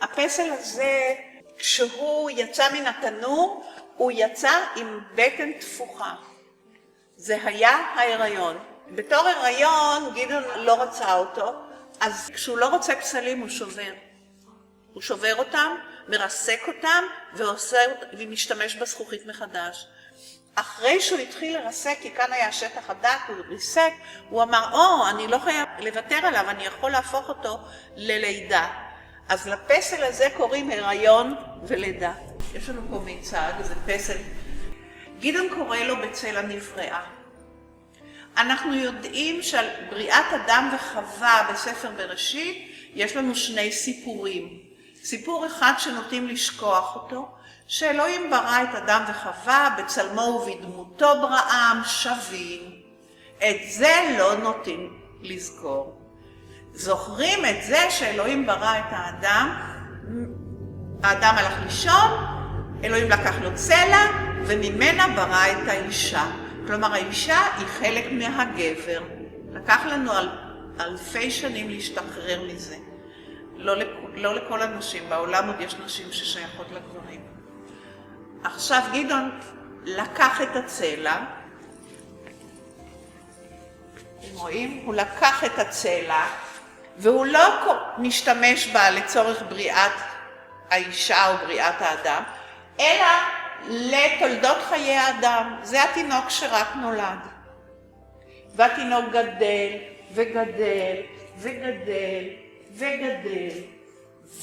הפסל הזה, כשהוא יצא מן התנור, הוא יצא עם בטן תפוחה. זה היה ההיריון. בתור הריון, גדעון לא רצה אותו, אז כשהוא לא רוצה פסלים הוא שובר. הוא שובר אותם, מרסק אותם, ומשתמש בזכוכית מחדש. אחרי שהוא התחיל לרסק, כי כאן היה שטח הדק, הוא ריסק, הוא אמר, אני לא חייב לוותר עליו, אני יכול להפוך אותו ללידה. אז לפסל הזה קוראים הריון ולידה. יש לנו פה מיצג, זה פסל. גדעון קורא לו בצל הנבראה. אנחנו יודעים שעל בריאת אדם וחווה בספר בראשית, יש לנו שני סיפורים. סיפור אחד שנוטים לשכוח אותו, שאלוהים ברא את אדם וחווה, בצלמו ובדמותו בראם שווים. את זה לא נוטים לזכור. זוכרים את זה שאלוהים ברא את האדם, האדם הלך לישון, אלוהים לקח לו צלע, וממנה ברא את האישה. כלומר, האישה היא חלק מהגבר. לקח לנו אלפי שנים להשתחרר מזה. לא לכל הנשים, בעולם עוד יש נשים ששייכות לגברים. עכשיו גדעון לקח את הצלע, אתם רואים? הוא לקח את הצלע, והוא לא משתמש בה לצורך בריאת האישה או בריאת האדם, אלא לתולדות חיי האדם. זה התינוק שרק נולד. והתינוק גדל וגדל וגדל וגדל.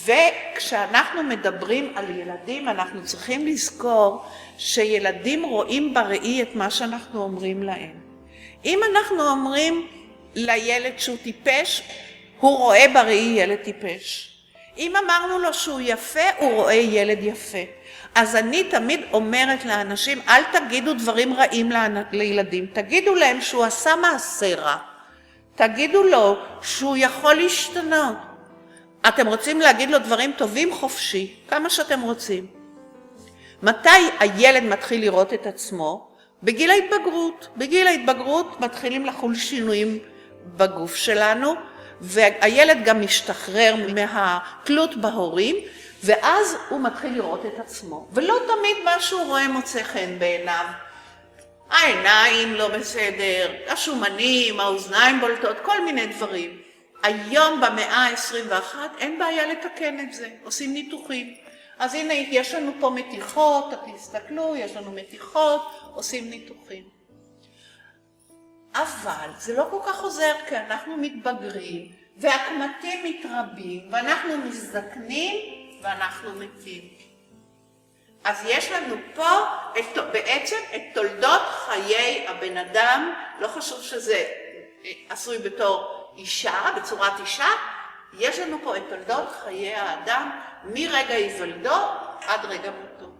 וכשאנחנו מדברים על ילדים, אנחנו צריכים לזכור שילדים רואים בראי את מה שאנחנו אומרים להם. אם אנחנו אומרים לילד שהוא טיפש, הוא רואה בראי ילד טיפש. אם אמרנו לו שהוא יפה, הוא רואה ילד יפה. אז אני תמיד אומרת לאנשים, אל תגידו דברים רעים לילדים, תגידו להם שהוא עשה מעשה רע. תגידו לו שהוא יכול להשתנות. אתם רוצים להגיד לו דברים טובים? חופשי, כמה שאתם רוצים. מתי הילד מתחיל לראות את עצמו? בגיל ההתבגרות. בגיל ההתבגרות מתחילים לחול שינויים בגוף שלנו, והילד גם משתחרר מהתלות בהורים, ואז הוא מתחיל לראות את עצמו. ולא תמיד מה שהוא רואה מוצא חן בעיניו. העיניים לא בסדר, השומנים, האוזניים בולטות, כל מיני דברים. היום במאה ה-21 אין בעיה לתקן את זה, עושים ניתוחים. אז הנה יש לנו פה מתיחות, תסתכלו, יש לנו מתיחות, עושים ניתוחים. אבל זה לא כל כך עוזר, כי אנחנו מתבגרים, והקמטים מתרבים, ואנחנו מזדקנים, ואנחנו מתים. אז יש לנו פה בעצם את תולדות חיי הבן אדם, לא חשוב שזה עשוי בתור אישה, בצורת אישה, יש לנו פה את תולדות חיי האדם מרגע היוולדו עד רגע מותו.